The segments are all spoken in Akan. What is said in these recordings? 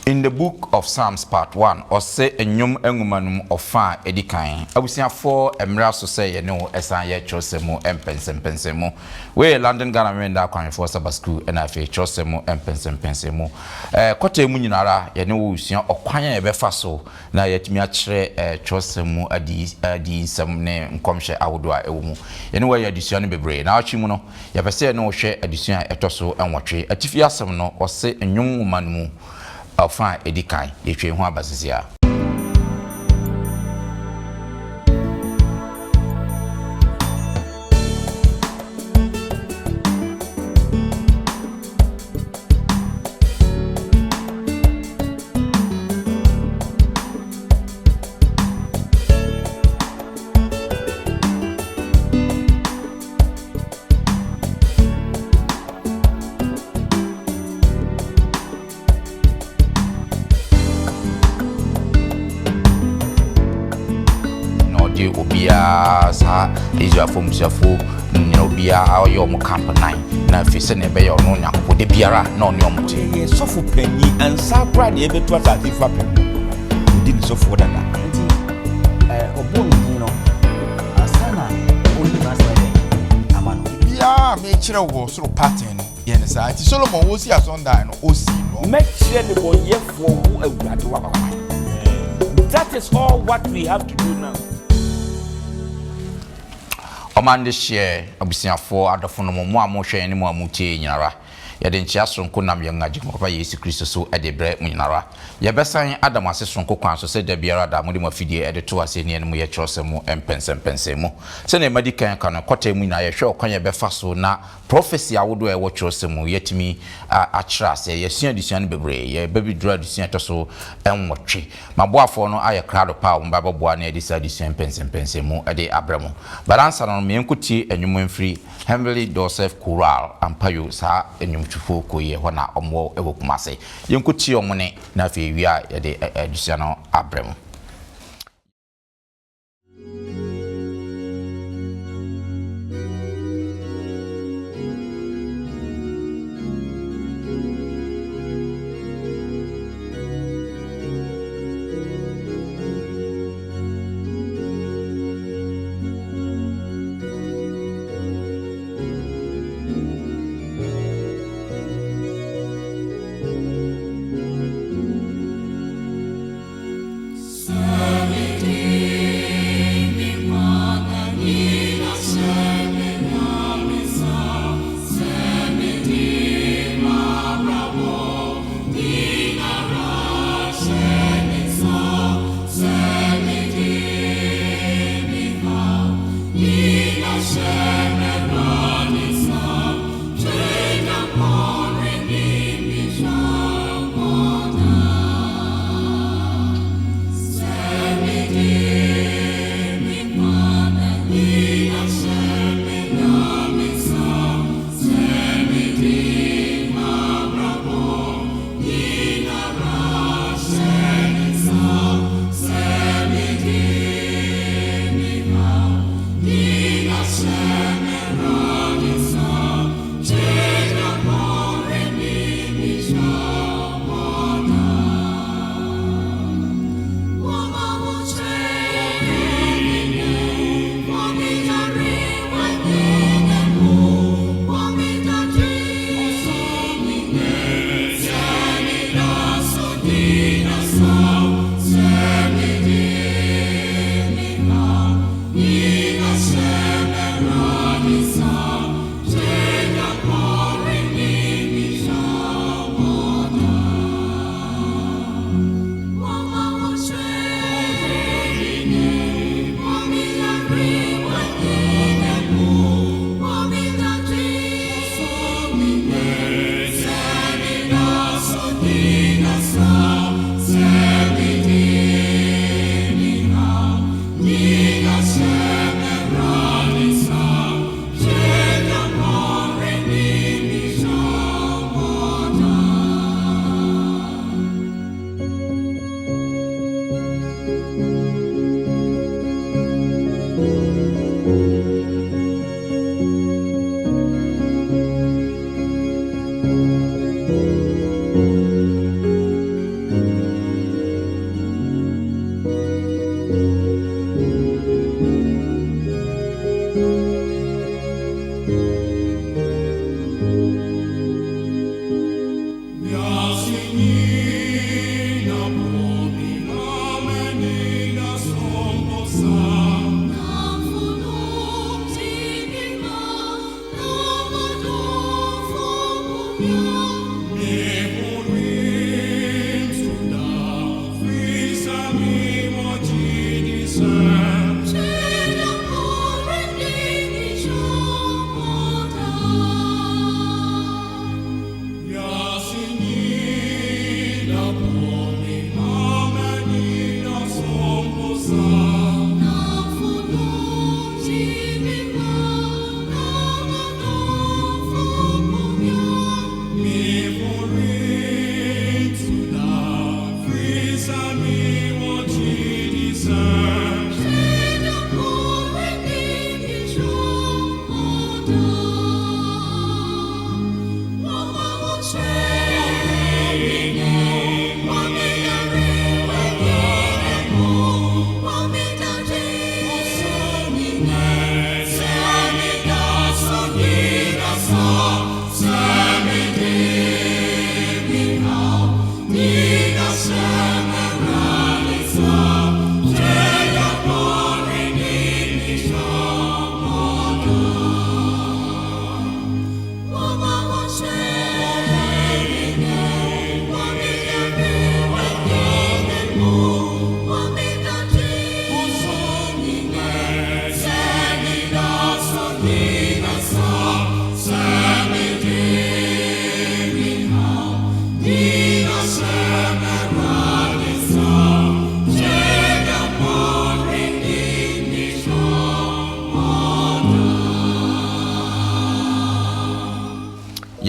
In the book of Psalms part 1, or say a nyum engumanum of fa edikan. I will say for emra so say you know esan ye chosemo empensempensemo. We London Ghana da kwan for Sabbath school and I fe chosemo empensempensemo. Kote mu nyinara ye ne wo usua okwan ye be fa so na yetimi a kire chosemo adi nsem ne nkomhye awodo a ewo mu. Ye ne we ye adisua ne bebre na achi mu no ye be say no hwe adisua etoso enwotwe. Atifi asem no o se nyum manmu Alpha edikai etwe ho abasisia obia sa Israel from Safo obia ayo mo camp 9 na fi se ne be yo no nyakopo de biara na oni omote ye sofo panyi ansa kra de betu asati fa pe di ni sofo dada obon no asana oni masale amano bia me kire wo soro pattern ye ne sa ti Solomon wo si asonda no o si no make sure the boy ye for who awurade wa baba. That is all what we have to do now. Omande share abusiafo adofo no mo amohwe ne mo amutie nyinara yede nchia sonko nam yengaji papa Yesu Kristo so edebre mu nyinara ye besan Adam ase sonko kwan so se da biara da mo de mafidie ede to ase ne mu ye kyerosemu empensempensemu se na medikan kan kwata mu na ye hwe okwan ye befa so na prophecy awodo e wo kyerosemu yetimi akira se ye sua disuan bebre ye baby dra disuan to so enwotwe maboafo no aye krado pa mo baboa na edisa disuan empensempensemu ede abremu balansa no me nkuti enwum mfiri Heavenly Joseph Choral ampayo sa enwumtufo koye hona omwo ewokumase yenkuti omune na fe wia yede edusua no abremu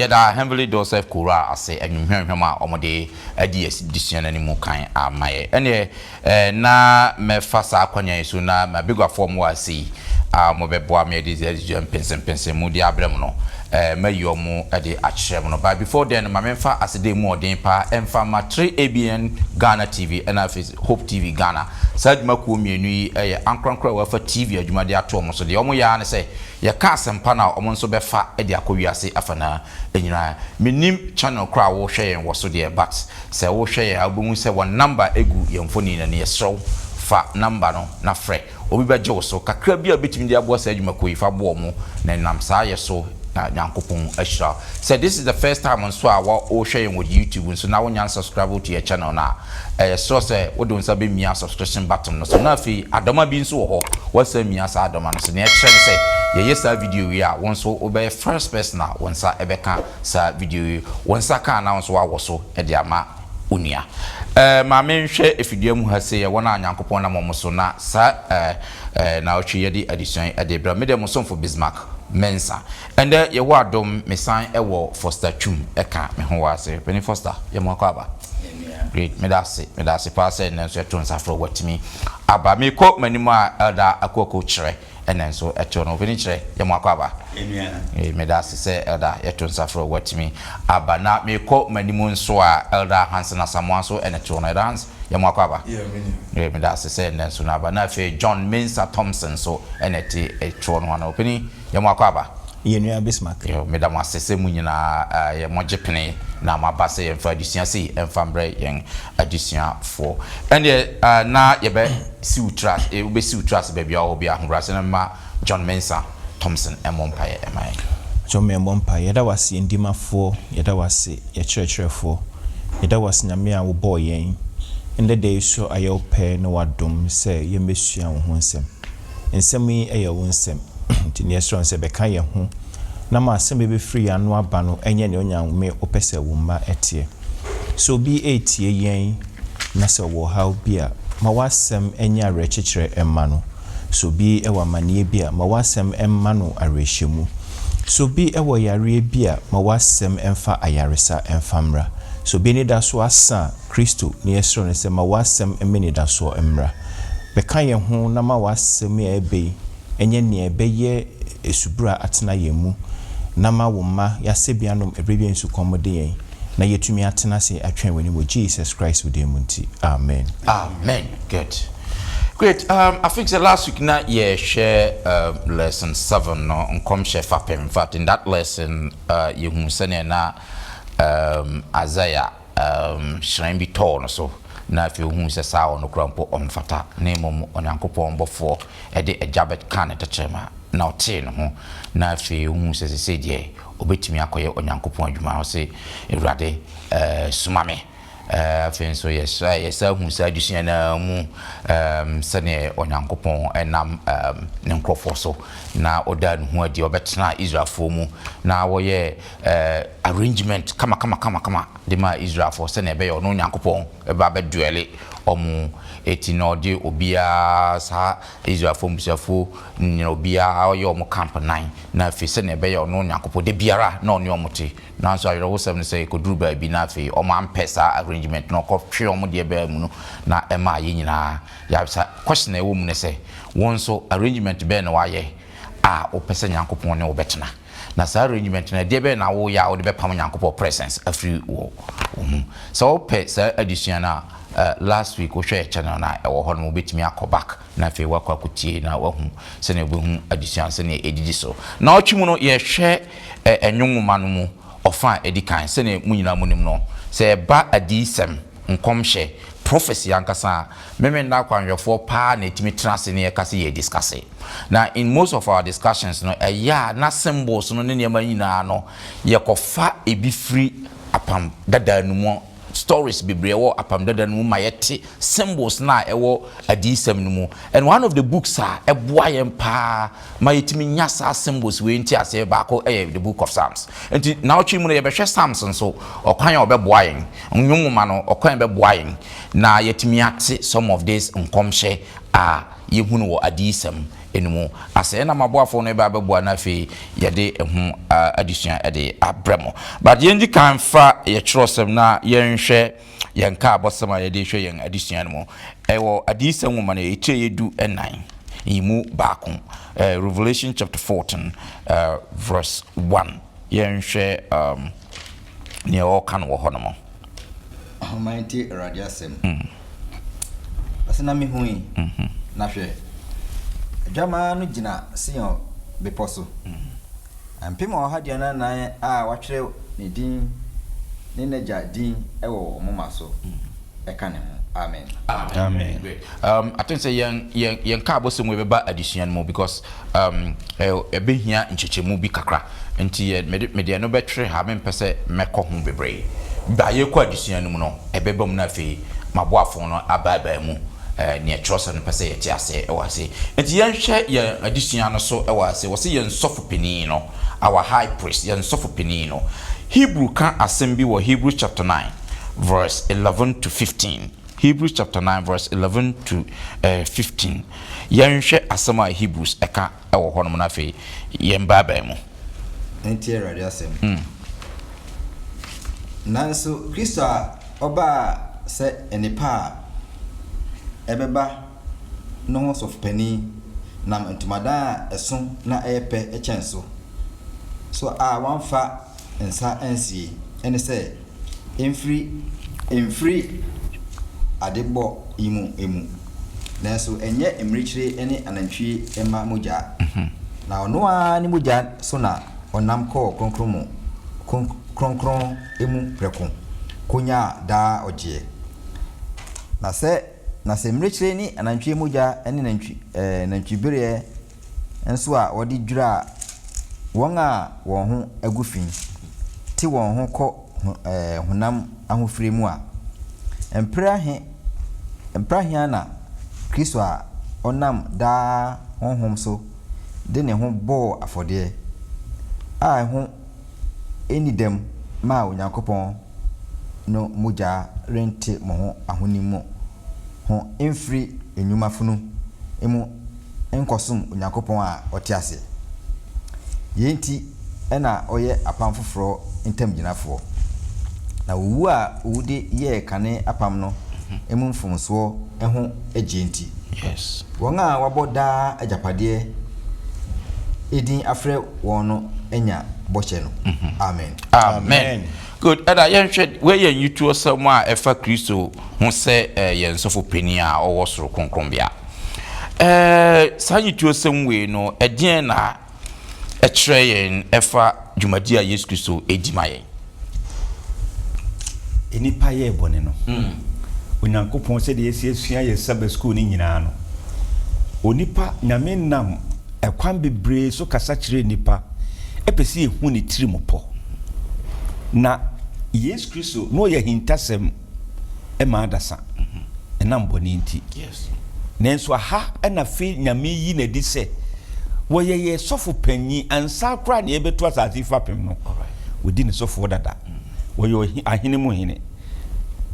yɛda heavily Joseph Kura ase enwhwehwem a ɔmode adi edition animu kan amaye ene na mefa sa akwanya so na mabigwafo mo ase mo beboa me adi pensem mu di abrem no mayo mu ade akyerem no but before then ma memfa asede mu odin pa emfa ma 3ABN Ghana TV and Hope TV Ghana sadma ko mienu yi ankrankra wa fa TV adwuma de ato mo so de omo ya ne se ye ka asempa na omo nso befa ade akowiase afana enyina menim channel kra wo hwe yen wo so de but se wo hwe yen abumu se one number egu yemfoni na ne yesro fa number no na frɛ obi beje wo so kakra bia betimi de abo sa adwuma ko ifa bo mo na nam sa yeso Yankopon Ashra. So this is the first time on so our sharing with YouTube, and so now when you subscribe to your channel now, so say we don't say me a subscription button. So now fi adoma bin so ho, what's say me as adoma no so na say yes video we are once so obey first person now once a ebeka sa video once a ka announce wa wo so e dia ma unia ma menhwe efidie mu ha say wona Yankopon na mo so na sa na otwe ye di addition e de bra me dem so for Bismarck Mensa and ye wadom me sign ewo Foster Chum eka me ho wase Penny Foster ye mo akwa great me that's pass and so to nsafro watimi aba me ko manimu a elder akoko kire and so eto no Penny kire ye mo akwa me that's say elder ye to nsafro watimi aba na me ko manimu nso a elder Hansen Asamoah so and eto no dance ye mo akwa me that's say and so na aba na fe John Mensa Thompson so and eto no na Penny yamo akwaba yenua Bismarck yo medam asese mu nyina ye mojepene na mabase ye mfa adusua sei emfa mbre yen adusua fo ende na ye be si utras e be si utras be bia obi ahorase na ma John Mensa Thompson emompaye emai John Memompa yeda wase ndimafo yeda wase ye kyerɛkyerɛfo yeda wase nyame a wo boy yen ende dey so ayope no wadom se ye mesua wo ho nsem yi eye wo nsem tini strong se beka ye ho na ma asem be free anu aba no enye ne onyanwome opese wo ma etie so bi etie yen na se wo how bia ma wasem enye arekyekere emma no so bi ewa manie bia ma wasem emma no arehyimu so bi ewa yare bia ma wasem emfa ayaresa emfamra so bi ni da so asa Kristo ne strong se ma wasem emeni da so emra beka ye ho na ma wasem ebe enye ne ebeye esubura atena yemu na ma wo ma yasebianom ebrebia nsu komode yen na yetumi atena se atwen wani wo Jesus Christ wo dem nti amen good great I think the last week na ye share lesson 7 no nkom share fapem in fact in that lesson you hu sene na Isaiah shrine bi to no so na fi hu se sa ono krampo omfata na emom onyankopon bofo e de ejabet kan etechema na ote no ho na fi hu se de obetimi akoye onyankopon adwuma o se ewrade sumame afin so yes hu se adusua na mu sene onyankopon enam ne nkrofo so na oda no ho adi obetena Israelfo mu na wo ye arrangement kama de ma Israelfo sene be yo no onyankopon e ba be duele omu etinode obia sa Israelfo musafo ni obia yo omu camp 9 na fi sene be yo no onyankopon de biara na oni omuti na so ayero 7 say ko duru ba bi na fi omu ampesa arrangement no ko twe omu de ba mu no na ema ye nyina ya question e wo mu ne say won so arrangement be na waye a opese nyankopon ne obetena na sa arrangement na de be na wo ya wo de be pam nyankopon presence afri wo so pe sa addition na last week we share channel na e wo ho no betimi back na fe wakwa kutie na wo hu se na obehu addition se na edidi so na otwimu no ye hwe enwumma no mu ofa edikan se na munyina munim no se ba adisem nkomhye prophecy ankasa meme na kwanhwefo pa na etimi trase ne yakase ye discuss na in most of our discussions no na symbols no ne nyama nyina no yekofa ebi free apam dada numu stories bibrewo apam dada numu mayete symbols na ewo adisem numu and one of the books eboa yem pa mayetimi nyasa symbols we nti ase ba ko the book of Psalms enti na ochi mu no yebehwe Psalms nso okwan ya obeboa yen nwumma no okwan beboa yen na yetimi ate some of this nkomhye a yehunu wo adisem enimu ase na maboafo no eba beboa na fe yede ehu addition ede abremo but yendi kan fa ye kyerosem na yenhwe yenka abosema yede hwe yen addition no mo ewo adisem wo mane eche yedu enan imu baako Revelation chapter 14 verse 1 yenhwe ne o kan wo hono mo Almighty radiasem asena mi hui na hwe adwama no gina Sion beposo ampem o ha dia na a watwere ne din ne naja din ewo moma so eka ne ho amen Amen. I think say yen ka abosem we beba addition mo because ebehia nchechemu bi kakra nti me no betwere ha me pese mekọ ho bebre ba ye kwa addition mu no ebebam na fe maboafo no ababa mu ne trust no pese ye ti ase e wase nti yen hwe ye addition no so e wase wase yen sofo peni no our high priest yen sofo peni no Hebrew kan asem bi wo Hebrews chapter 9 verse 11 to 15 Hebrews chapter 9 verse 11 to 15 yen hwe asem a Hebrews eka e wo hono na fe yen baba mu enti radiasem nanso Kristo a oba se enipa ebeba no ho sof pani nam ntumada eso na epe echenso so a wanfa nsa ansie ene se emfri adebo emu nanso enye emrichire ene anantwie ema moja na ono a ni moja so na onam ko kronkron emu preko konya da oje na se mrechire ni anantwie moja ene nantwibere enso a wodi dwura won a won ho agufin ti won ho ko honam ahofire mu a emprahia na Kristo a onam da honhom so de ne ho bo afode a ho enidem ma onyankopon no moja rente mo ho ahonimu ho emfiri enyuma funu emu enkosum onyankopon a otiase yenti ena oye apam foforo ntem ginafo na owu a owude ye kane apam no emu mfomso eho agenti yes won a waboda ajapade edin afre wono enya boche no amen good ada yen hwe we yen yutu osam a efa Kristo ho se yen sofo pani a owo soro konkron bia sa yutu osam we no edien na yen efa dwumadi a Yesu Kristo edimaye enipa ye bone no onyankopon se de esua ye Sabbath school ni nyina no onipa nyame nam ekwan bebre so kasa kire nipa epesi ehu ni tirimopo na Yesu Kristo no ye hintasem e ma adasa enam bone nti yes nenso aha na fe nyame yi na di se wo ye sofo panyi ansa kra na ebetu asase fapem no wodi ne sofo dada wo ye ahene mu hene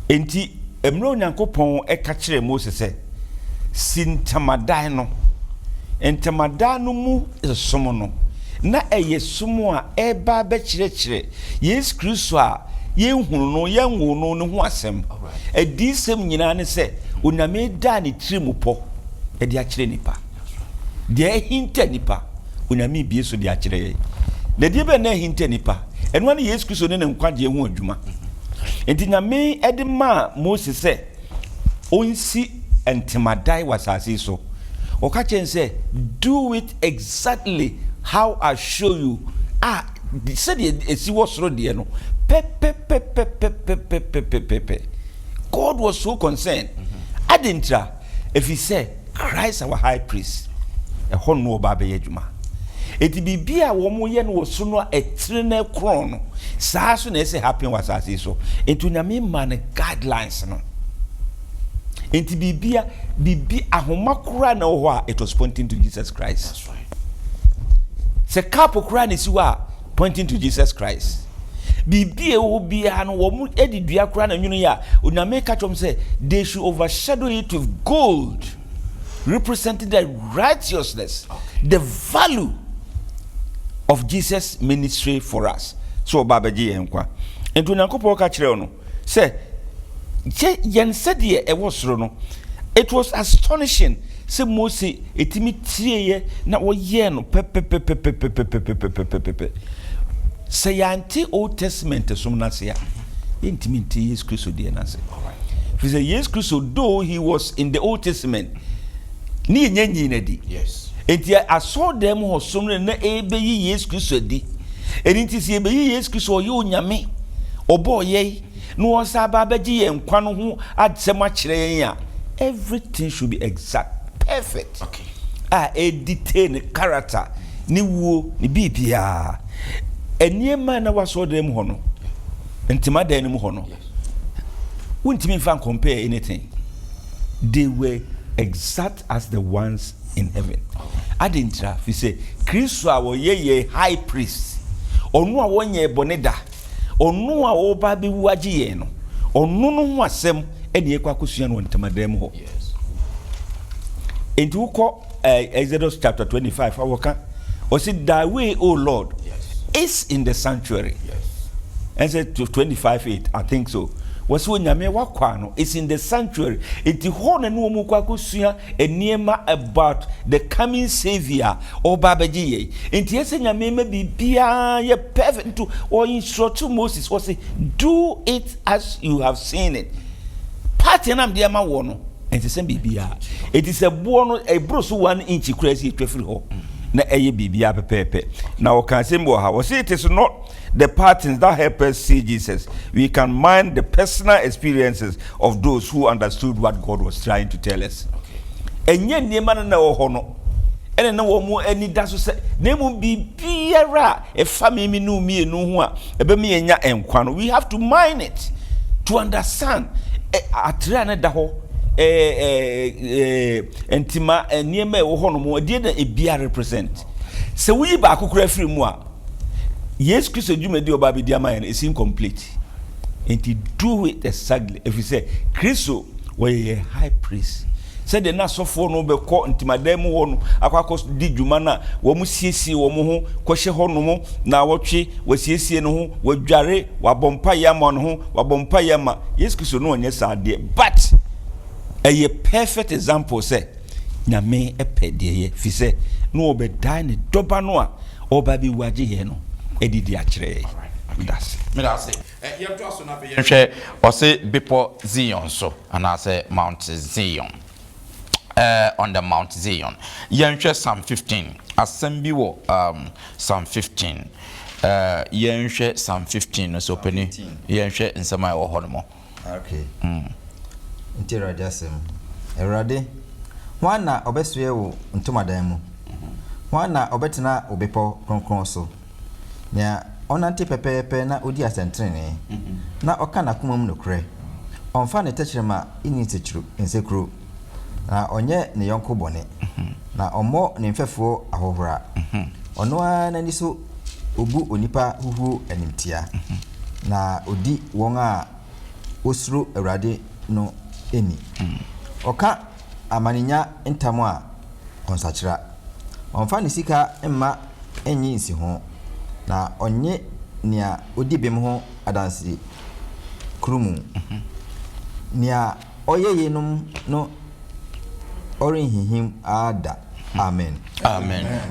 enti emro onyankopon eka kire Moses se sintamadan no entamadan no mu somo no na eye somo a eba be kire Yesu Kristo a yenhunu no yenwo no ne ho asem edisem nyina ne se onyame da ne tirimopo e de akire nipa de hinta nipa onyame bie so de akire ye na de be na hinta nipa eno na Yesu Kristo ne nkwaje ho adwuma enti nyame ede ma Moses se onsi entimadai wasase so o ka chen se do it exactly how I show you said esi wosoro de no God was so concerned adintra if he said Christ our high priest e ho no ba be yadwuma eti bibia wo mo ye no so no etire na kron no saa so na ese happen wasase so enti nyame man guidelines no enti bibi ahomakura na ho a it was pointing to Jesus Christ. that's right se kapo kura ni siwa pointing to Jesus Christ. Bibi e wo bia no wo mu edidua kura na nwunu ya onyame ka chom say they should overshadow it with gold representing the righteousness, the value of Jesus' ministry for us. So Baba G enkwa. Ento Nyankopɔn ka kyerɛ no say yen said ye e was no. It was astonishing. Say Moses etimi tie na wo ye no say anti Old Testament so na say intimi tie Jesus Christ de na say. If say Jesus Christ, though he was in the Old Testament, ni nyanyi na di. Yes. Enti I saw them ho som na ebe yi Jesus Christ di. Enti si ebe yi Jesus Christ o ye onyame obo ye no osa ba baji ye nkwa no ho adsem a kire yen a everything should be exact, perfect. Okay. Detail the character ni wo ni bibia eniema na waso dem ho no entima dan mu ho no untimi fan compare anything. They were exact as the ones in heaven. Adintra fi say Christ a wo ye high priest onu a wonye boneda onu a wo ba bi waji ye no onu no ho asem ene ekwa kosua no entima dan mu ho. Yes. Into Exodus chapter 25, or said, thy way, O Lord, is in the sanctuary. Yes. And said to 25:8, I think so. Was when Yame Wakwano is in the sanctuary. It horn and Womukakusia and Niema about the coming Savior or Babaji. And yes, and Yame may be ye perfect to or instruct to Moses was say, do it as you have seen it. Patenam diama wono. And the same BBR. It is a born a bruise 1 inch crazy traffic hole. Na eye BBR pepe. Now can say more how it is not the patterns that help us see Jesus. We can mind the personal experiences of those who understood what God was trying to tell us. And yet, Neman na hono. And no more any dash say, name be biara a family no me no one, a bemi and ya and we have to mind it to understand a trana daho. Entima niema wo hono mo de na ebia represent se we ba akokura free mu a yes Christ adwumadi oba be dia man is incomplete and to do it exactly if you say Christ we a high priest said the na sofo no be ko ntima dan mu ho no akwakọ di dwuma na wo mu siesie wo mu ho ko hye ho no mo na wotwe wo siesie no ho wo dware wa bompa yama no ho wa bompa yama yes Christ no onye sa de but a perfect example say nyame epedie fi say no obe die ne doba no a oba bi waje ye no edidi a kire that's me that say you to aso na be yenhwe o say Bepo Zion so and I say Mount Zion on the Mount Zion yenhwe Psalm 15 assembi wo Psalm 15 yenhwe Psalm 15 so peni yenhwe nsema wo hono okay Intera jasem Erade wana obesue wo ntomadan mu wana obetena obepo kronkron so nya onante pepepe na odi asentrene na oka na kuma mu nokre onfa ne techirema ini techuru ensekuru na onye ne yonko bone na omo ne mfefo ahohora ono ana ni so obu onipa huhu animtia na odi won a osuro Erade no eni oka amaninya ntamu a onsachira onfa ne sika emma enyi nsi ho na onye nia odibem ho adansi krumu nia oyeyenum no orinhihim ada amen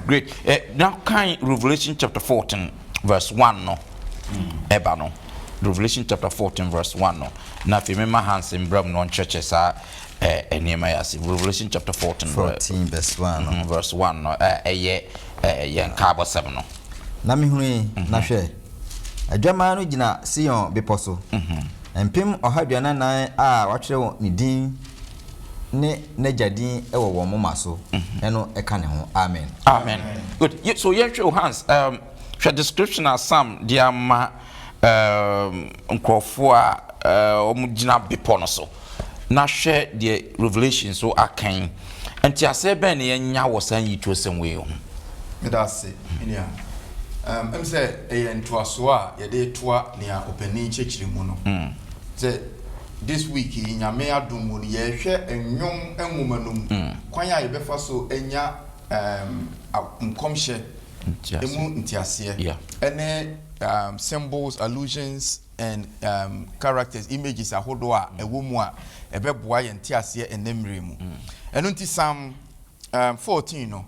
great now kind Revelation chapter 14 verse 1 no eba no Revelation chapter 14 verse 1 no na fi mema hansen bram no churches a enema yasi Revelation chapter 14 verse 1 verse 1 no yen kabo 7 no na mi hunu na hwe adwama no gina Sion beposo empim ohaduana nan a wakere ni din ne najadin ewo wo moma so eno eka ne ho amen good so yen hwe hands hwe description as some diama nkrofo a omugina bepo no so na hwe the revelation so akan enti ase ben ne nya wo san yito sem we ho that's it inia say e ntoaso a ye de toa ne a opani chechiri mu no say this week in nyame adom mu ye hwe enwom enwomanum kwan ya yebefa so enya nkomhye emu ntiase ene symbols, allusions and characters, images ahodo a ewo mu a ebeboa ye ntiase enemre mu eno nti Psalm 14 no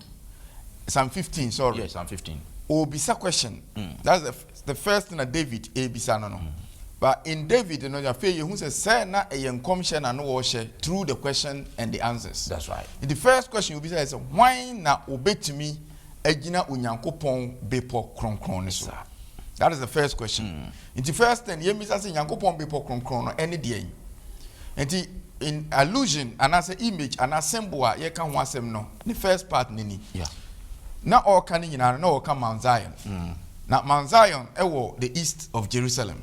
Psalm 15 sorry yes Psalm 15 obisa question that's the first thing that David ebisa no but in David you know you feel who say na e nkomhye na no wo hye through the question and the answers. That's right. The first question obisa is why na obetumi agina onyankopon bepo kronkron ne so. That is the first question. In the first thing yemisa say nyankopon bepo kronkron no any dey enti in allusion and as an image and a symbol ye kan ho asem no the first part ni na all kan nyina na all kan Mount Zion na Mount Zion ewo the east of Jerusalem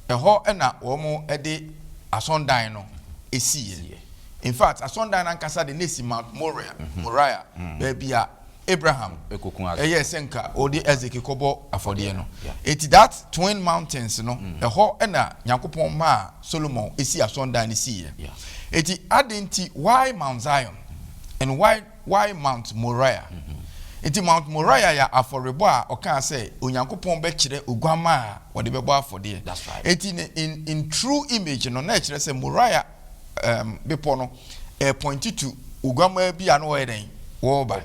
eho na womo ede asondan no esi in fact asondan ankasa de nesi Mount Moriah bebia Abraham senka odi Ezeki kobo afode no it that twin mountains no eho na Yakopon ma Solomon esi asondan ne si it adenti why Mount Zion and why Mount Moriah iti Mount Moriah ya aforebo a oka say Onyankopon be kire oguama a wode bebo afode. That's right. Iti in true image no na kire say Moriah bepo no point to oguama bi ano eden wo ba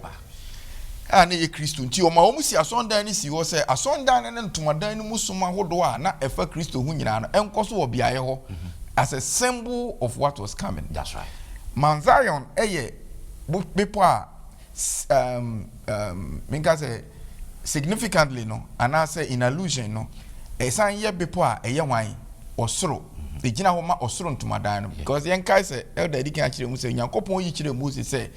ana ye Kristo nti o ma o musi asondan ni si wo say asondan ne ntomadan ni musuma hodo a na efa Kristo hu nyina no enkoso wo biaye ho as a symbol of what was coming. That's right. Mount Zion eye bepo a minka say significantly no and I say in allusion no esan ye bepo a eye wan osoro e gina ho ma osoro ntomadan no because yen kai say elder dikin akire mu say Yakopon yi kire Moses say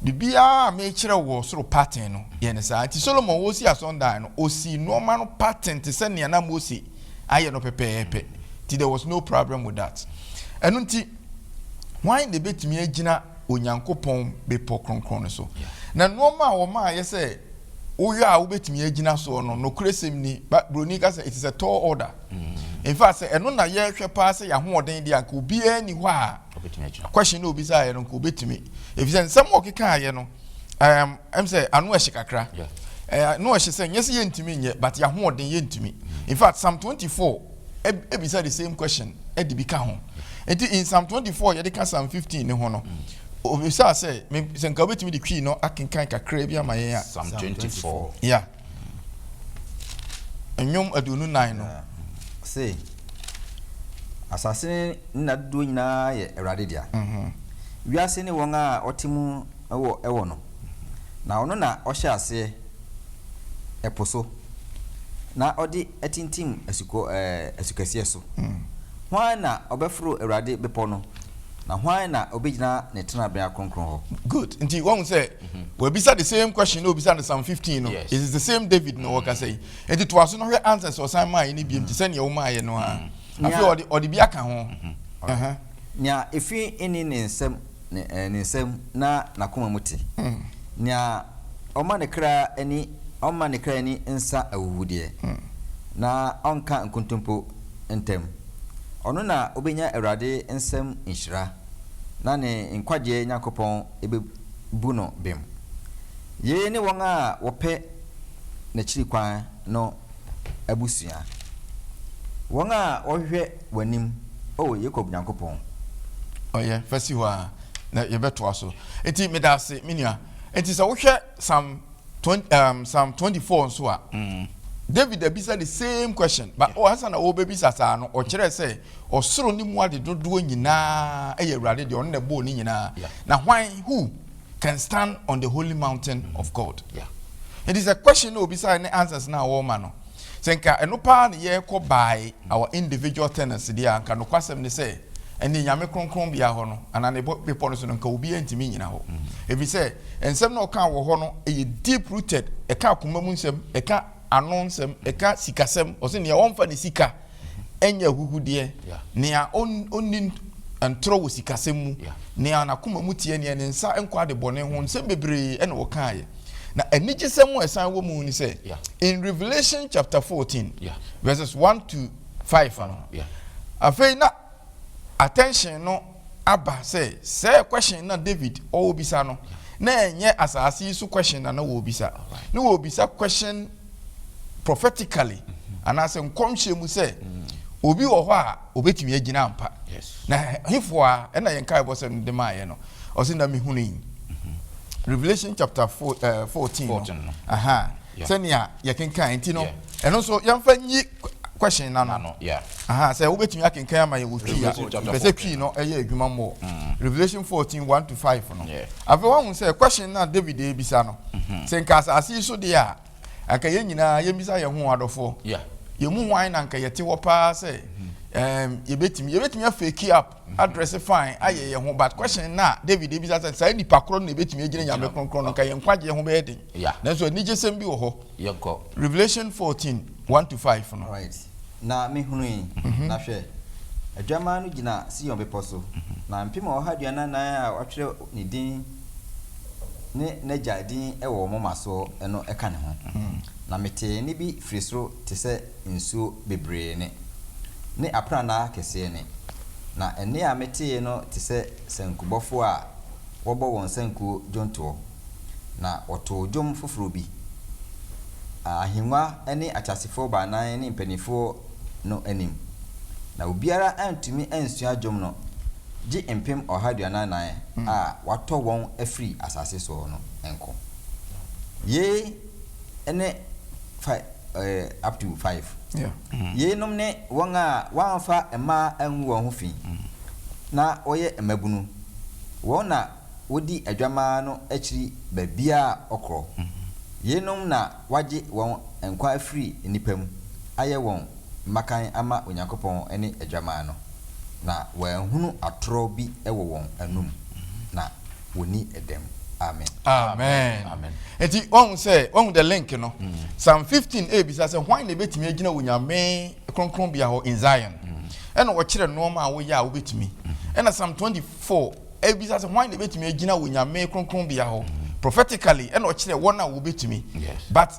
bibia me kire wo osoro pattern no ye ne sa ti Solomon wo si asondan no osi normal no pattern te say ne na Moses aye no pepepe ti there was no problem with that enu nti why the betimi agina Onyankopon bepo kronkron so na normal wo ma ye say oyo a wo betimi agina so no kuresem ni broni ka say it is a tall order in fact say eno na ye hwe pa say ya ho oden dia ka obi ani ho a question no obi say ye no ko betimi if say some okeka ye no em say anu ehye kakra no ehye say nyese ye ntimi nye but ya ho oden ye ntimi in fact Psalm 24 e say the same question e di bika ho enti in Psalm 24 ye de ka Psalm 15 ne ho no obisa say me senka betimi di kwi no akenkan kakra bi ama ye Psalm 24 yeah enyom adunu 9 no say asase na do nyina ye Awurade dia wiase ne won a otimu ewo no na ono na ohye ase eposo na odi etintim asukase so hwan na obefro Awurade bepo no na hwan na obegina ne tenabea kronkron ho good nti won say we bisa the same question no bisa the Psalm 15 no yes. It is the same David no waka say nti to aso no hwe answers o san man ni biem ti say ne wo man ye no a afi odi bia ka ho nya efi eni ne nsem na nakoma muti nya oma ne kra ani nsa awude na onka nkontompo entem ono na obenya Awurade nsem nhyira na ne nkwaje Yakopon ebe buno bem ye ne won a wope na chiri kwan no abusua won a wohwe wanim Yakob Yakopon yeah fasi wa na ye beto aso enti medase minia enti so wohwe Psalm 24 so a David abisa the same question but Hassan obebisa sa no o kire say osoro ni mu ade dodo nyina eye Awurade de on na bo ni nyina na who can stand on the holy mountain of God. It is a question no obisa any answers na wo ma no senka eno pa na ye ko by our individual tenants dia anka no kwasem ni say eni nyame kronkron bia ho no anane people no so nka obi antimi nyina ho if you say ensem na o kan wo ho no e deep rooted e ka akoma mu nsem e ka anonsem eka sikasem o se ne wonfa ne sika enya huhude ne onin antro wo sikasem mu ne anakoma mu tie ne nsa enko ade bone ho nsem bebre ene wo kaaye na anigisem wo esan wo mu ni say in Revelation chapter 14 verses 1 to 5 afei na attention no aba say question na David o bisa no na enye asase so question na wo bisa na wo bisa question prophetically and as nkomhye mu say obi wo ho a obetimi agina ampa na hifo a na yen kai bo se de maaye no o se na me hunu yi Revelation chapter 14 aha senia ye kenkan enti no eno so yemfa nyi question na no aha say obetimi akenkan ama ye wotwi ya pese twi no eye adwuma mo Revelation 14:1-5 no ave won say question na David e bisa no say nka asase so de a aka ye nyina ye bisa ye ho adofo ye mu hwan na nka ye te wo pa say ye betimi fake up address fine aye ye ho but question na David e bisa say nipa kro na betimi agina nyame kronkron no nka ye nkwaje ho be den na so ni jesem bi wo ho Revelation 14:1-5 no right na me hunu yi na hwe adwama no gina Sion beposo na mpema ohadua nan a watwere ni din ne naja din ewo moma so eno eka ne ho na mete ni bi frisro te se nsuo bebre ne aprana kese ne na ene a mete no te se sankubofo a wobo won sanku jonto na oto jom foforo bi ahimwa ene achasefo ba nan ne mpanifo no anim na obiara antumi ansua jom no gi empem ohaduanan a wato won afri asase so no enko ye ene up to 5 ye nom ne won a wanfa ema anwu won ho fi na oye emabunu won na wodi adwama no akiri babia okro ye nom na waje won enkwa afri nipam aye won makan ama onyankopon ene adwama no na wanhunu atoro bi ewo won anum na woni edem amen eti on say on the link no Psalm 15 bisa say why na betimi agina wonyame kronkron bia ho in Zion ena wo kire no ma wo ya wo betimi ena Psalm 24 bisa say why na betimi agina wonyame kronkron bia ho prophetically ena wo kire wona wo betimi but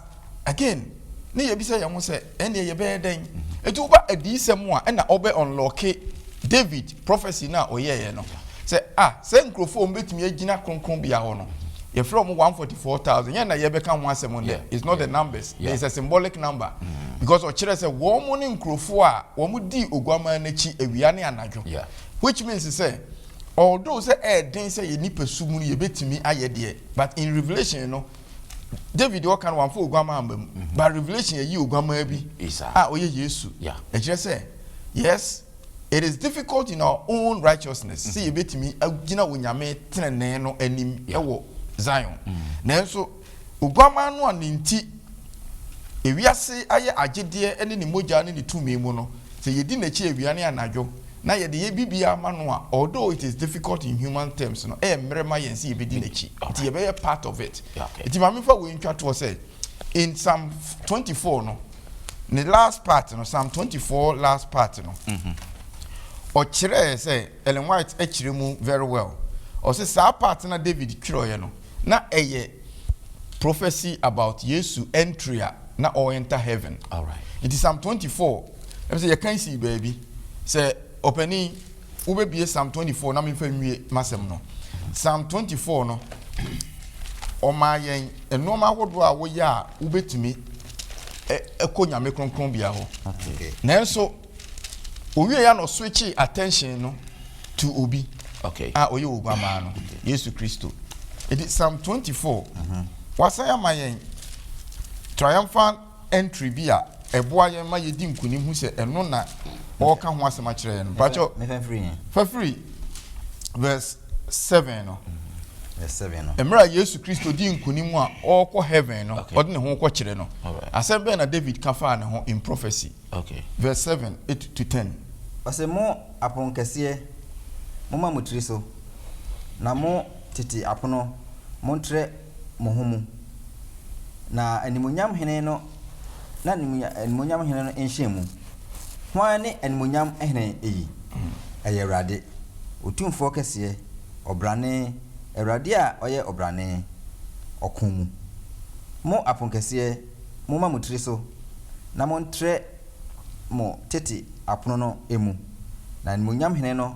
again ne ye bisa ya ho say ene ye be den eti wo ba adisem a ena obe unlock David prophecy na oyeye no say nkrofo mbetimi agina kronkron bia ho no ye from 144,000 ye na ye beka ho asem on there it's not the numbers it's a symbolic number because o kire say wo mo ne nkrofo a wo mo di ogwama na chi awia ne anadwo which means say although say den say ye nipa sumu ye betimi aye de but in Revelation no David o kan wanfo ogwama ambam but Revelation ye ogwama bi oye Yesu e kire say yes it is difficult in our own righteousness see ye betimi agina wonyame tenene no anim ewo Zion nanso ogwama no aninti ewiase aye agede ene ni moja ne ni tumi mu no se yedi na chi ewia ne anadwo na yede ye bibia ma no a although it is difficult in human terms no mrema yensi ye bedi na chi ti ye be part of it ti ma me fa we ntwa to say in Psalm 24 no the last part no Psalm 24 last part no o kire say Ellen White e kire mu very well o say sa part na David kiro no na eye prophecy about Yesu entry na or enter heaven. All right. It is Psalm 24. Let me say you can see baby. Say opening ube be Psalm 24 na me fa nwie masem no. Psalm 24 no. O ma yen enoma hodo a wo ya ubetumi ekonya me kronkron bia ho. Okay. Nanso owie ya no switch attention no to obi. Okay. Oye ogwama no. Yesu Kristo. It is Psalm 24. Wasaya mayen triumphant entry bia eboa yen ma yedi nkuni hu se eno na o ka ho asema kire no bacho for free verse 7 no verse 7 no emra Yesu Kristo di nkuni mu a o ko heaven no o de ne ho ko kire no asembe na David ka fa ne ho in prophecy verse 7 8 to 10 ose mo aponkese mo ma mutiri so na mo titi apono montre mohumu na animonyam hene no na animonyam hene no enhyemu hwane animonyam hene eyi ayerade otumfo kese obrane erade a oye obrane okomu mo aponkese mo ma mutiri so na montre mo tete apono no emu na animonyam hene no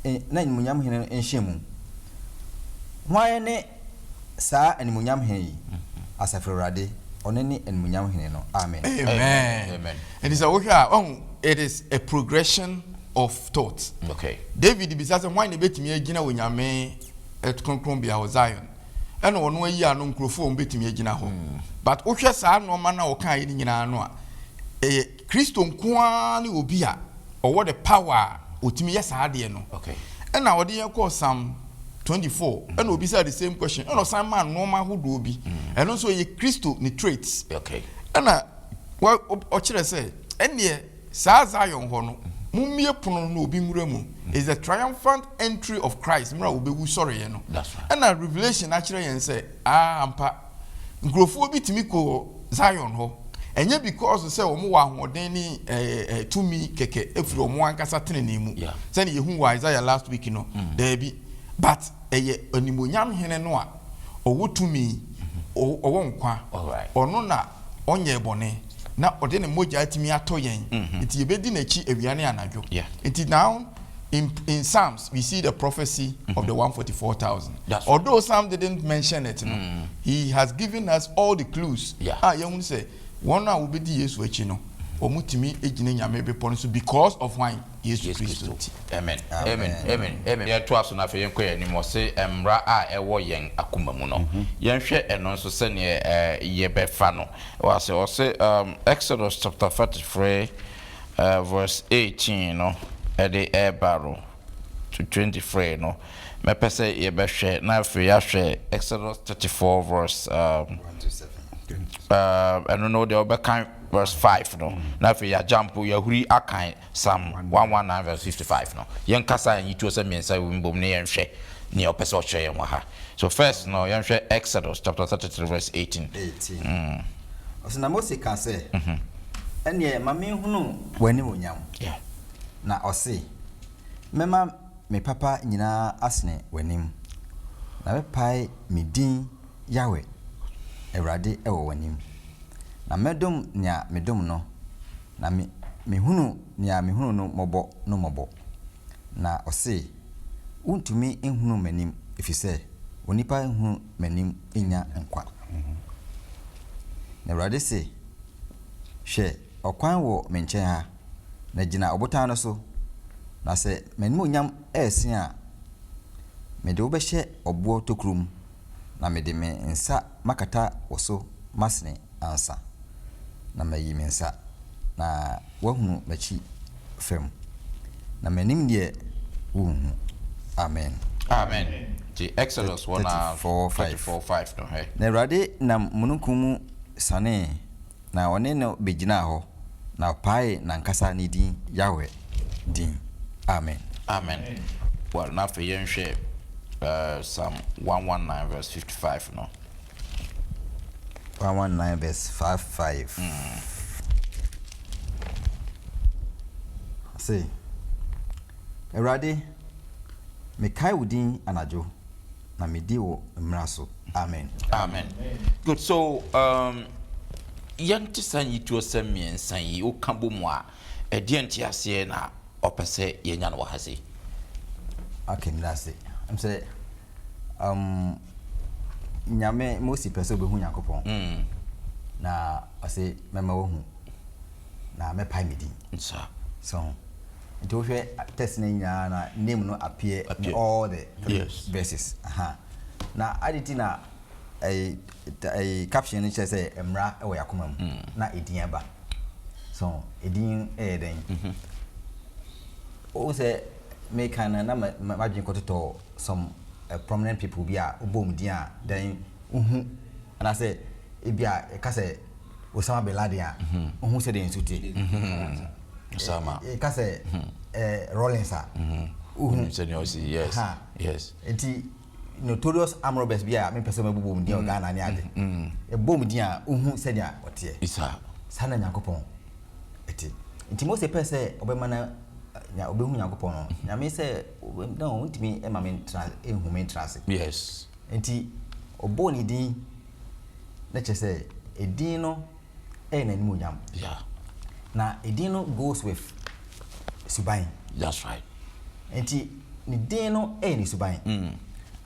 na animuonyam hene no nhyɛ mu hwan ne saa animuonyam hene yi asafo Awurade ɔne ne animuonyam hene no amen amen. And it's a it is a progression of thoughts. Okay. David bisa why ne betimi agina wonyame kronkron bia ho Zion ɛna ɔno ayi ano nkrofo on betimi agina ho but wohwɛ saa no ma na ɔka yi nyina no a Kristo nkoa ne obi a ɔwɔ the power otimi yɛ saa de no. Okay. ɛna ɔde yɛ call Psalm 24 ɛna obi say the same question ɛna ɔsan ma normal hodo obi ɛno nso yɛ Kristo ne traits. Okay. ɛna ɔkyerɛ sɛ ɛneɛ saa Zion hɔ no mummie pono no obi nwura mu is the triumphant entry of Christ mra obewu sorry ye no. That's right. ɛna Revelation akyerɛ yɛn sɛ ampa nkrofo bi timi ko Zion hɔ ɛnyɛ because sɛ ɔmo wɔ ahoɔden ne tumi kɛkɛ efiri ɔmo ankasa tenene mu sɛ ne yehu wɔ Isaiah last week no there be but ɛyɛ animonyam hene no a ɔwɔ tumi ɔwɔ nkwa ɔno na ɔnyɛ bɔne na ɔde ne mogya atimi atɔ yɛn nti yɛbɛdi n'akyi awiane anadwo nti now in Psalms we see the prophecy of the 144,000 although Psalm didn't mention it no he has given us all the clues yɛhu sɛ wɔn a wobɛdi Yesu akyi no ɔmutimi egyina nyame bepɔ no so because of why Yesu Kristo. Amen. Yɛ to aso na afei yɛnkɔ yɛn anim ɔse mmara a ɛwɔ yɛn akoma mu no yɛnhwɛ ɛno nso sɛneɛ yɛbɛfa no ɔse Exodus chapter 43 verse 18 no ɛde ɛbaro to 23 no mɛpɛ sɛ yɛbɛhwɛ na afei yɛahwɛ Exodus 34 verse 1 to 7 ɛno no de ɔbɛkan verse 5 no na afei ya jump yahuri akan Psalm 119 verse 55 no yen kasa yin tuo se miensa wimbom ne yen hwe ne opese ohwe yen wa ha so first no yen hwe Exodus chapter 33 verse 18 osina Moses ka se ene ma me hunu wani wonyam na ose mema me papa nyina asne wanim na me pai me din Yahweh Awurade ewo wanim na medom nia medom no na me hunu nia me hunu no mobo na ose untumi ehunu manim efise onipa ehunu manim enya nkwa na Awurade se hwe okwan wo me nkyɛn ha na gina obotan no so na se manim onyam ɛsen a me de wobɛhyɛ obo tokrum na me de me nsa makata woso masne ansa na mayi me nsa na wahunu machi fem na manim de wuhu amen the Exodus 1:34-5 no hey na Awurade nam mununkum sane na one no begina hɔ na pai na nkasa ne din Yahweh din amen well na fe yen hwɛ Psalm 119 verse 55 no 119 verse 55 say Awurade me kai wudin anajo na me di wo mmra so amen good so yantisan yituo semiensan yi o kambo mu a edienti ase na opese yenya no wahase okay ndase am say nyame Moses pese obehu Yakobon na ase mema wo hu na me pai medi so it was test na name no appear in all the verses na aditina a caption which say emra e wo yakoma mu na edin aba so edin den o say make na imagine kototo some prominent people be a obom din a then and I say e bia e ka say Osama bin Laden a who said in suti Osama e ka say Rollins a who said yes enti notorious armed robbers be a me person mabobom din o Ghana ni ade e bom din a who said ya otie isa sana Yakobon enti mo se pese obema na ya obehu Yakobon no na me say no ntimi e ma me tra ehu me trase yes enti obo ni din na che say edin no e na nimu nyam na edin no goes with subai that's right enti ni din no ni suban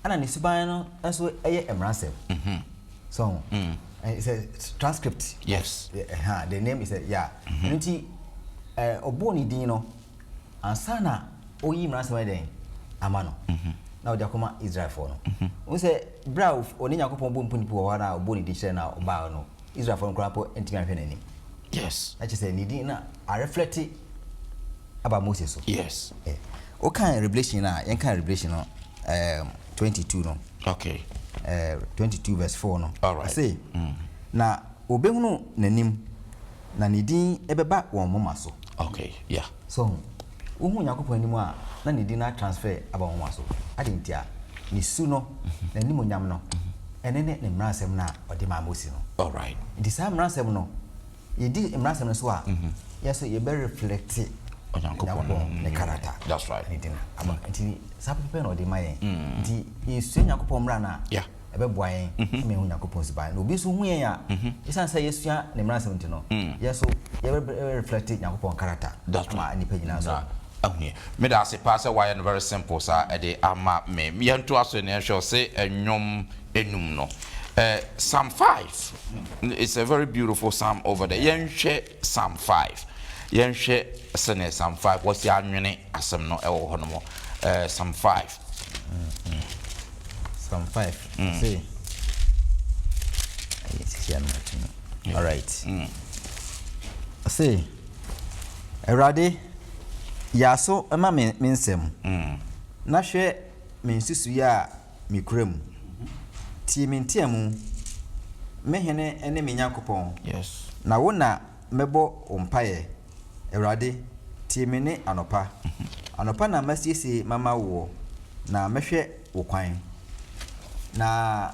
ana ni suban no nso emransem so it's a transcript. Yes. The name is nti obo ni din no ansana oyi emransem den amano na odi akoma Israel for no we say bra oni yakopon bo mpuni po wa na obo ni din share na oba no Israel for no kra po entimi ahwe nanim. Yes. I just say ni din na a reflect about Moses so. Yes. O kan Revelation na yen kan Revelation no 22 no. Okay. 22 verse 4 no. All right. Say na obehunu nanim na ni din ebeba won moma so. Okay. Yeah. So uhu yakopon anim a na ni din na transfer aba won moma so. Adentia ni su no na nim onyam no enene ne mransem na ode ma Moses no. All right. It is mransem no. Ye di mransem no so a yes you be reflect the character. That's right. Nti sapepe no de mayen nti yesu yakopon mra na yeah ebe boayen me hu yakopon siban no bi so hu yen a isan say yesu ya ne mransem nti no yes so you be reflect yakopon character. That's right. Ani pagina so me da se pass why and very simple sir e de ama me to aso ne show say enwom enum no Psalm 5 it's a very beautiful psalm over there. Yenhwe Psalm 5 yenhwe sene Psalm 5 what's the anwene asem no ewo ho no Psalm 5 Psalm 5 see all right see Erade yaso ema me nsem na hwe me nsusu ya me kuram ti me ntiamu mehene ene me Nyankopon yes na wo na mebo ompaye Erade ti me ne anopa anopa na masiesi mama wo na mehwe wo kwan na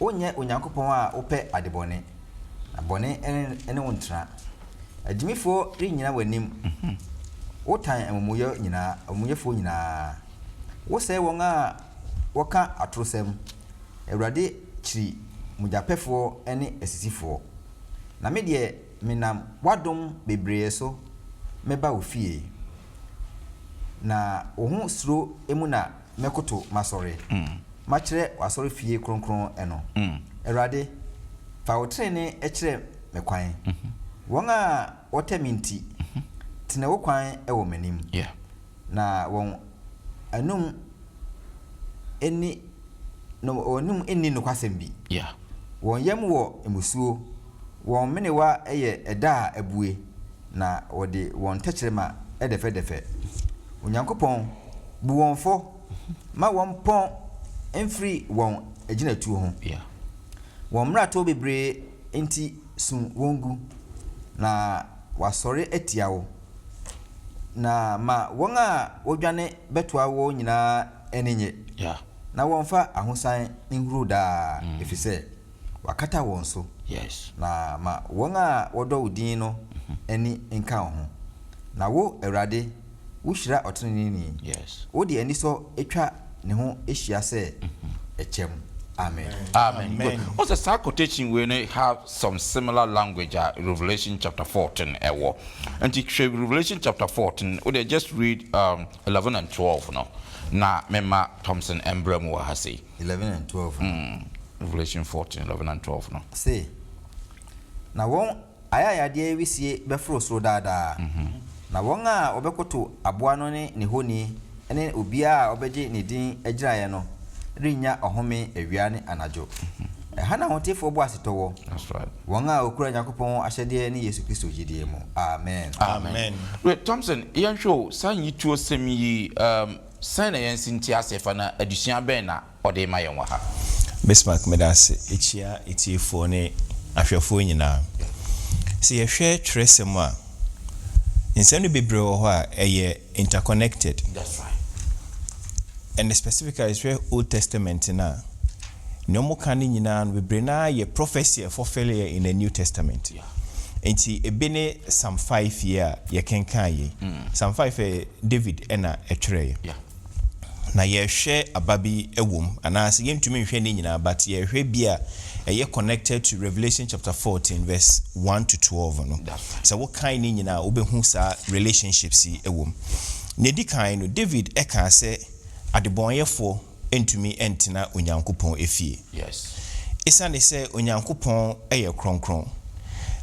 onye Onyankopon a ope adebone na bone ene wontra adimifo ri nyina wanim wotan amuyo nyina amuyefo nyina wo se won a woka atrosem Ewurade chiri mujapefo ene asisifo na me de menam wadom bebree so meba ofie na wo hu suro emu na mekoto masore makire wasore fie kronkron eno Ewurade fa wotrene ekire mekwan won a wotaminti tene wo kwan ewo manim yeah na won anum eni no onum eni no kwasem bi yeah won yam wo emusuo won menewa eye eda abue na wode won tekirema edefe Onyankopon bu wonfo ma won pon emfiri won aginatu ho yeah won mrato bebre enti sun wongu na wasore etiawo na ma won a wodwane betoa wo nyina enenye yeah na wonfa ahosan nhuru da efise wakata won so yes na ma won a wodo udin no eni nka ho na wo Ewurade wo hira oteneni yes wo de ani so etwa ne ho ehia se echem amen amen what's the quotation when they have some similar language Revelation chapter 14 ewo and Revelation chapter 14 would they just read 11 and 12 no na Mema Thompson emblem wa hasi 11 and 12 Revelation 14 11 and 12 no say na won ayaya de wisie befro so dada na won a obekoto aboa no ne honi ene obia obeje ne din agiraye no rinya ohome awia ne anajo hana hotefo bo asetowo that's right won a okura Yakopon ahyede ne Yesu Kristo jidie mu amen wait Thompson yan show san yituo semi sana yansinti asefa na adusua ben na ode ma yen wa ha Bismarck medase echia etiefo ne ahwefo nyina se yehwe tresem a insane bebre wo ho a eye interconnected that's right and specifically is where Old Testament na no kan nyina no bebre na ye prophecy for failure in the New Testament yeah enti ebene Psalm 5 year ye kenkan ye Psalm 5 David ena etwere yeah na yehwe ababi ewom anase yentumi nhwe ne nyina but yehwe bia eye connected to Revelation chapter 14 verse 1 to 12 no so what kind nyina obehu sa relationships ewom ne di kan no David eka se adebɔnyɛfoɔ entumi entina onyankopɔn efie. Yes. Esane sɛ onyankopɔn ɛyɛ kronkron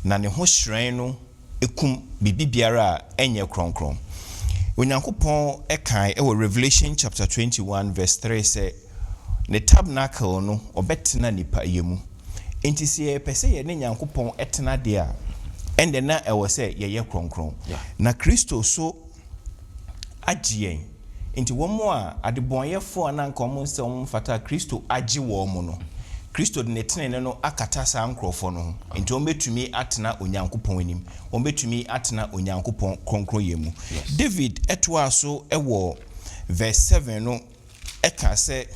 na ne ho hyerɛn no ekum bibiara ɛnyɛ kronkron. Onyankopɔn ɛkan ɛwɔ Revelation chapter 21 verse 3 sɛ ne tabernacle no ɔbɛtena nipa yemu. Enti sɛ yɛpɛ sɛ yɛne nyankopɔn ɛtena deɛ a ɛnde na ɛwɔ sɛ yɛyɛ kronkron. Na Kristo so agye yɛn. Enti wɔn mo a adebɔnyɛfoɔ ananka wɔn sɛ wɔn mfata Kristo agye wɔn mo no. Kristo de ne tenene no akata saa nkrɔfo no. Enti wɔn betumi atena onyankopɔn anim. Wɔn betumi atena onyankopɔn kronkron yɛ mu. David ɛtoa so ɛwɔ verse 7 no ɛka sɛ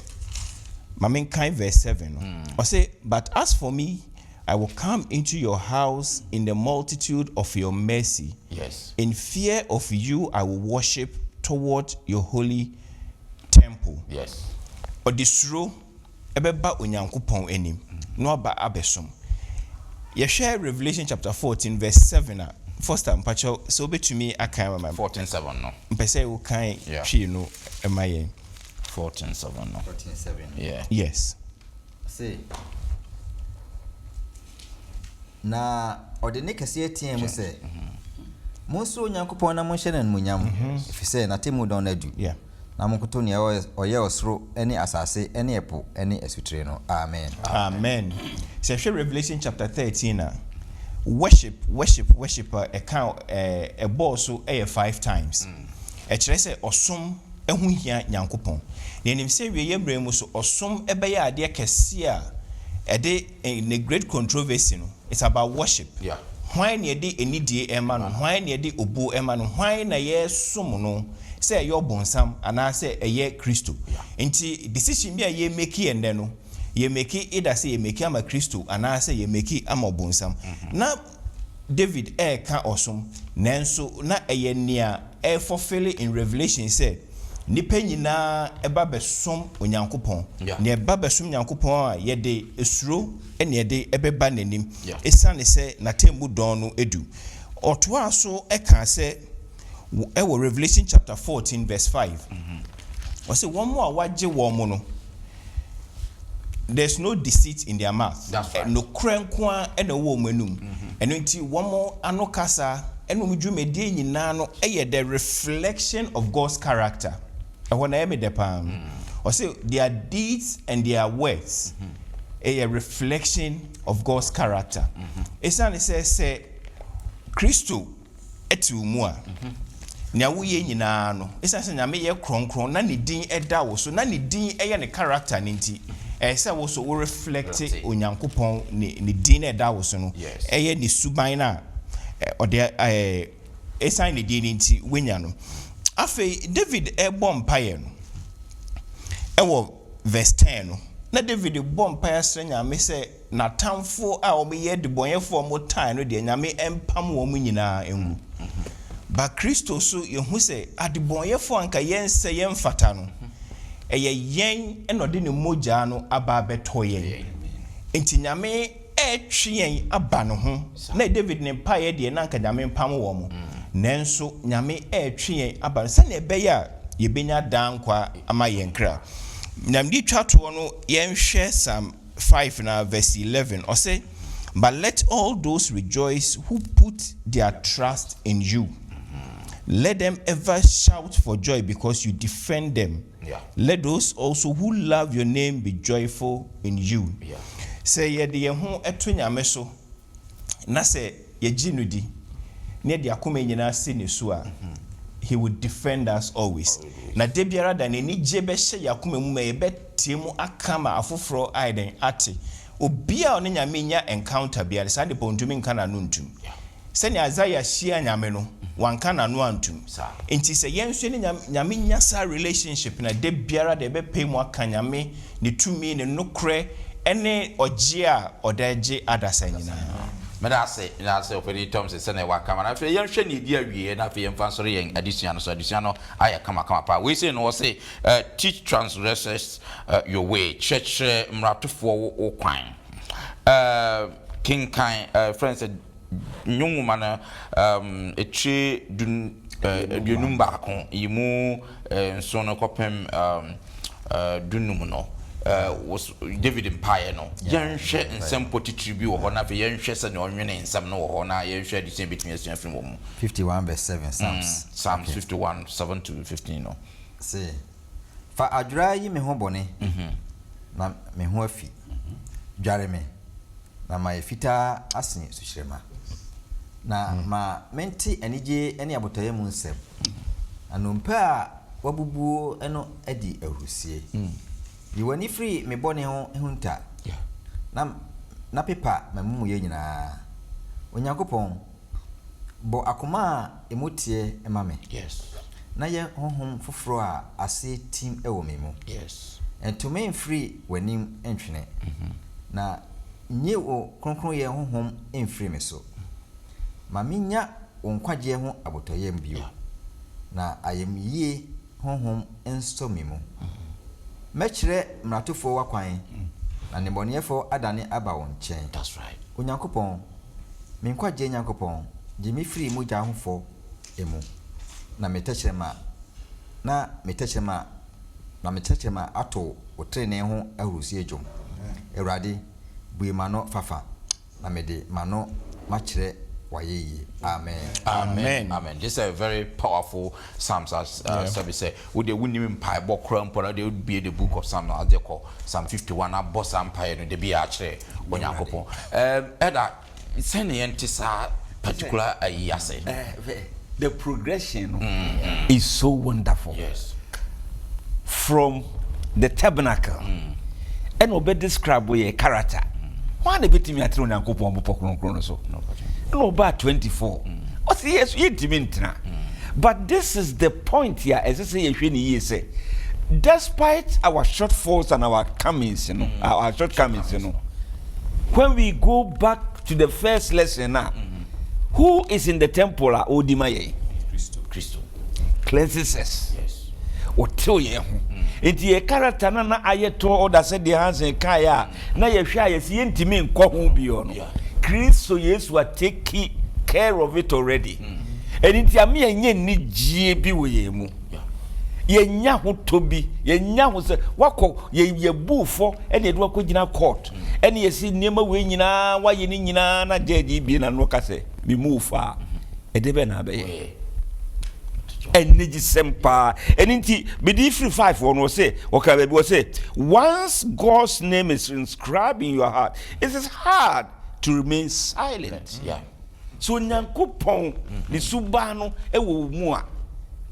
Maminkai verse 7 no. I say, but as for me, I will come into your house in the multitude of your mercy. Yes. In fear of you, I will worship toward your holy temple. Yes. Odisro ebeba onyankopɔn anim. No aba abesom. Yeshare Revelation chapter 14 verse 7. First time pacho so betumi akan my 14:7 no. Mpese wo kan twi no emaye. 14:7 no. 14:7. Yeah. Yes. Say. Na ɔde ne kɛse atie mu sɛ monso onyankopɔn na monhyɛ no animuonyam ɛfiri sɛ n'atemmu dɔn no adu. Na monkoto nea ɔyɛ ɔsoro ne asase ne ɛpo ne asutire no. Amen. Amen. So Revelation chapter 13 worship account a ball so 5 times. Ɛkyerɛ sɛ ɔsom ehu hia nyankopɔn. Na enim sɛ wie yɛbrɛ mu so ɔsom ɛbɛyɛ adeɛ kɛse a ɛde the great controversy no. It's about worship. Yeah. Why na yɛde enidie ɛma no? Why na yɛde obo ɛma no? Why na yɛsom no? Sɛ ɛyɛ ɔbonsam anaa sɛ ɛyɛ Kristo. Nti decision bi a yɛ make ende no, yɛ make either sɛ yɛ make ama Kristo anaa sɛ yɛ make ama ɔbonsam. Na David ka ɔsom nanso na ɛyɛ nea fulfill in Revelation sɛ nipa nyinaa ɛba bɛsom onyankopɔn. Na ɛba bɛsom nyankopɔn a yɛde esuro ɛne yɛde ɛbɛba n'anim. Esane sɛ n'atemmu dɔn no edu. Ɔtoa so ɛka sɛ ɛwɔ Revelation chapter 14 verse 5. Ɔsɛ wɔn mo a wagye wɔn mo no, there's no deceit in their mouth. No krenkoa ɛna wɔ wɔn anum. Ɛno nti wɔn mo ano kasa ɛna wɔn dwumadie nyinaa no ɛyɛ the reflection of God's character. Ɛhɔ na ɛmɛ dɛ paa. Ɔsɛ their deeds and their words a reflection of God's character. Esane sɛ Kristo ɛte mu a na woyɛ nyinaa no esane sɛ nyame yɛ kronkron na ne din ɛda wo so na ne din ɛyɛ ne character ne nti ɛsɛ wo so wo reflect onyankopɔn ne din ɛda wo so no ɛyɛ ne suban na ɔde esane ne din ne nti wenya no. Afei David ɛbɔ mpaeɛ no ɛwɔ verse 10 no. Na David bɔ mpaeɛ sɛ nyame sɛ n'atamfo a wɔyɛ de bɔnyɛfoɔ mo tan no de nyame empam wɔn mu nyinaa engu. Ba Kristo so yehu sɛ adebɔnyɛfoɔ anka yɛnsɛ yɛmfata no ɛyɛ yɛn ɛna ɔde ne mogya no aba abɛtɔ yɛn. Enti nyame ɛtwe yɛn aba no ho. Na David ne mpaeɛ deɛ na anka nyame mpam wɔn mo. Nanso nyame ɛtwe yɛn aba no sɛ ne ɛbɛyɛ a yɛbɛnya dankwa ama yɛn kra. Namdi twatoɔ no yɛnhwɛ Psalm 5 na verse 11. Ɔsɛ, but let all those rejoice who put their trust in you. Let them ever shout for joy because you defend them. Let those also who love your name be joyful in you. Say yɛde yɛn ho ɛto nyame so na sɛ yɛgye no di na yɛde akoma nyinaa se ne so a he would defend us always. Na de biara da n'ani gye bɛhyɛ yakoma mu ma yɛbɛtie mu aka ma afoforo aiden ate obi a ɔne nyame nya encounter biara saa de pontumi nka na no ntum sɛne Isaiah hyia nyame no wanka na no antum enti sɛ yɛnso ne nyame nya sa relationship na de biara de bɛpɛ mu aka nyame ne tumi ne nokre ɛne ɔgye a ɔdagye adasa nyinaa. Medase openi Tom se sene wa kama na fe yen hwe ne di awie na fe yen fa nsoro yen adesua no so adesua no aya kama pa we say no wo say teach transgressors your way church mratofo wo kwan King Kai friends nyunguma na etwe aduonum baako yimu nso no kopem dunum no was David Empire no yenhwe nsem potitiri bi wo ho na fe yenhwe se ne onwene nsem no wo ho na yenhwe de sen betumi asua film mu 51 verse 7 Psalms 51 7 to 15 no say fa adwura yi me ho bone na me ho afi dware me na ma efita asen suhyirema na ma menti anije ene abotoye mu nsem anompa a wabubuo eno adi ahurusie yiwani free me bone ho ehunta na pepa mamumu ye nyina onyankopon bo akoma emotie emame yes na ye honhom foforo a ase tim ewo me mu yes entome free wanim entwene na nye o kronkron ye honhom emfiri me so ma minya onkwaje ho abotoye mbio na ayem yie honhom enso me mu mechire mratofo wakwan na nebonefo adane aba won chen that's right onyankopon menkwaje nyankopon jimi free mu ja hofo emu na metechema ato otrene ho ahurusie dwom Ewrade bue mano fafa na mede mano machire wayeyi amen. This is a very powerful Psalms as Sabi say would they win him pie bo kram for they would be the book of Psalm as they call Psalm 51 na boss empire no de be achire onyankopon eda send the particular ayase the progression is so wonderful. Yes. From the tabernacle and obe describe we a character. Why the bit me at onyankopon bo pokron so no about 24 what's yes you dimintra but this is the point here as I say you say despite our shortfalls and our comings our shortcomings when we go back to the first lesson now who is in the temple odimaye Christo cleanses us yes otel ye ho enti ye character na ayeto order said the hands and kaya na ye hwa ye si ntimi nkọ ho bi no Christo Yesu are taking care of it already. And inti ami enye ni gie bi wo ye mu. Ye nya ho tobi, ye nya ho se wako ye bufo ene edu akogina court. Ene ye si niema we nyina wa ye ni nyina na judge bi na no kase bi mufa. Edebe na be ye. Energy sempa. Eninti be di free 5 one say okay baby say once God's name is inscribed in your heart, it is hard to remain silent. Yeah. So nyankopon ni subano ewo mu a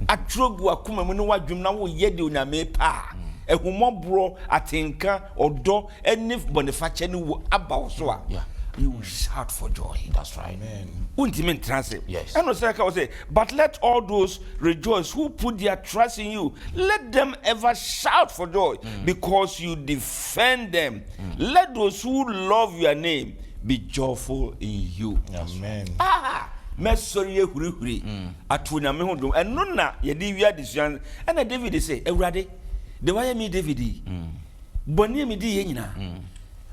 atrogu akoma mu ne wadwum na wo ye de onyame pa ehumobro atenka odo eni boniface ni wo aba so a you will shout for joy. That's right. Amen. Ultimate transit. Yes. And also like I was say, but let all those rejoice who put their trust in you. Let them ever shout for joy because you defend them. Let those who love your name be joyful in you. Amen. Mesori huri atunya me ho dum eno na ye di wia disuan na David say Ewrade the way me David boni me di ye nyina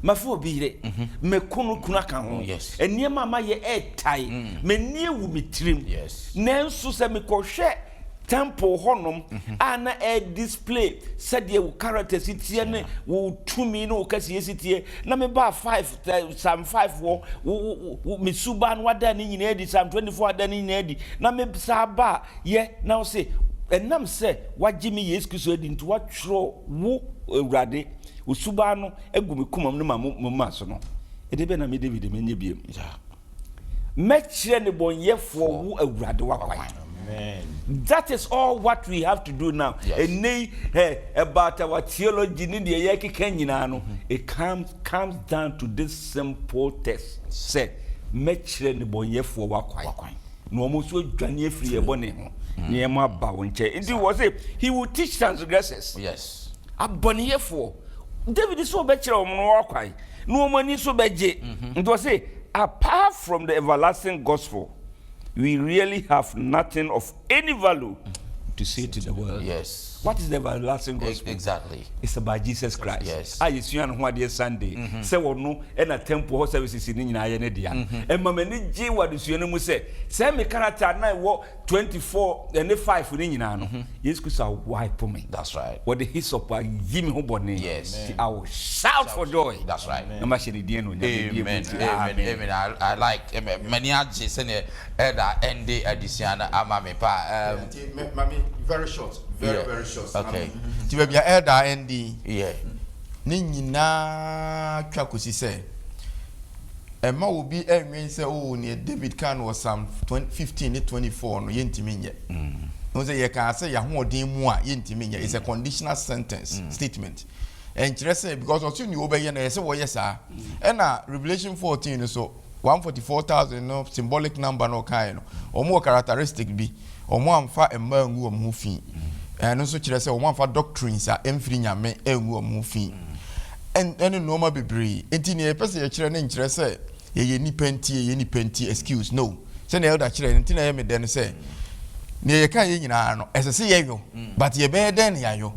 mafo obire me kunu aka ho eniema ma ye etai me nie wu mitrim nenso se me kohwe temple honom ana a display said ye character sitie ne wo tumi no kasi sitie na me ba 5 Psalm 5 wo me suba no wada ni nyina edi Psalm 24 wada ni nyina edi na me saba ye na say enam say wagye me Yesu Kristo edi nto watro wo Ewrade wo suba no egu me kumam no ma so no edebe na me David menye biem me kire ne bonyefo wo Ewrade wakwan. Amen. That is all what we have to do now. About our theology, it comes down to this simple text. Say, metre ne bonye for wakwan. No almost so janye free a bonne. Niema bawonche. It was he will teach transgressors. Yes. A bonye for David is so better on wakwan. No money so beje. It was apart from the everlasting gospel, we really have nothing of any value to say to the world. Yes. What is the everlasting gospel? Exactly. It's about Jesus Christ. Yes. I used to know this Sunday. Say what no, and a temple services in Nayanedia. And Mamma G, what is your name? Say, me character now walk 24 and 5 within Yano. Yes, because I wipe me. That's right. What the hiss of Jimmy Hobony. Yes. I will shout for joy. That's right. No machine. Amen. Amen. I like many ages in the end edition. Amami pa. Mami, very short. Very short. Okay. Ti be bia elder ND. Yeah. Ni nyina twa kosi se. Emma will be enwen say oh near David can was some 15 24 no yentimi nye. No say ye can say ya hoodin mu a yentimi nye. It's a conditional sentence statement. And say because of you ni obeye na say wo yes ah. And Revelation 14 so 144,000 no symbolic number no kind no. Omo characteristic bi. Omo amfa emma ngu omo fi. And also kire say omo amfa doctrines a emfiri nyame engu omo fi. And normal bebree. Enti ne pese ye kire ne nkire say ye ni penti excuse no. Say na elder kire enti na ye me den say ne ye kan ye nyina no esese ye yo but ye be den ya yo.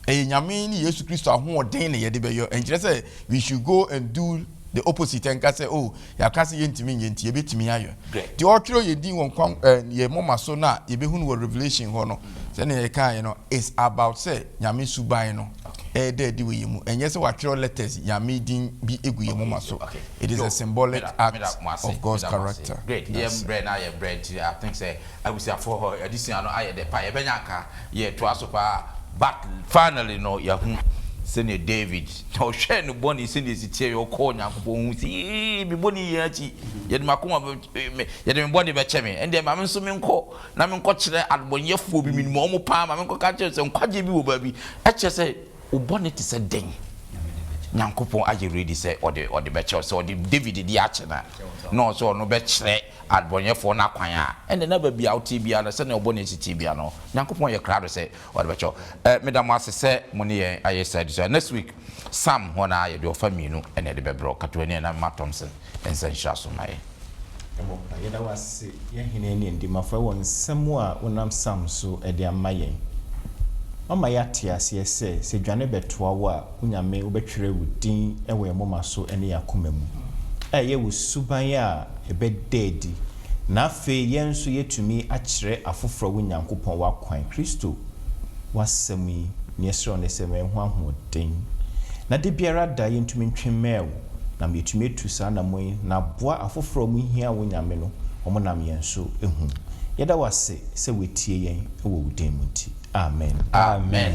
Nyame ni Yesu Kristo ahoden ne ye de be yo. Nkire say we should go and do the opposite and say oh ya ka say yentimi yenti ye betimi ayo. The otro ye din won kwan ye moma so na ye be hunu Revelation ho no. Say na ye kan you know it's about say nyame suban no. There di we mu enye se watro letters nyame din bi egu ye moma so. It is a symbolic act of God's character. Great. Yes. Bread na ye bread. I think say I will say for edition no aye the pie benyanka ye to asopa but finally no ya senior David no share no boni senior sitie yo call nyankopon hu si me boni ye achi ye de makoma ye de me boni be cheme ende ma me so me nko na me nko kire adbonyefo bi minimo mo pa ma me nko ka kire se nkwaje bi wo ba bi e kire se uboni ti se den nyankopon aye ready say or the be kire so the David di achi na no so no be kire adbonyefo na kwan a ende na ba bi outi bia na se na oboni titi bia no nyankopon ye krado say or the be kire medam asese mo ne ye aye said so next week Sam hona ye do faminu ene de bebro katwani na Thompson ensensha so mai yeda wase ye hene ne ndimafo won nsemu a wonam Sam so e de amayen mama ya tiase se dwane betoa wo a unyame wobetwere wudin e we moma so ene yakomam ye wo suban a ebe dedi na fe yenso yetumi akire afoforo wunyankopon wakwan Kristo wasemi niesro ne se me ho ahoden na de biara da yentumi ntwemew na metumi etu sa na moyi na boa afoforo mu hia wonyame no omo nam yenso ehu yeda wase se wetie yen e wo wudin mu ti amen amen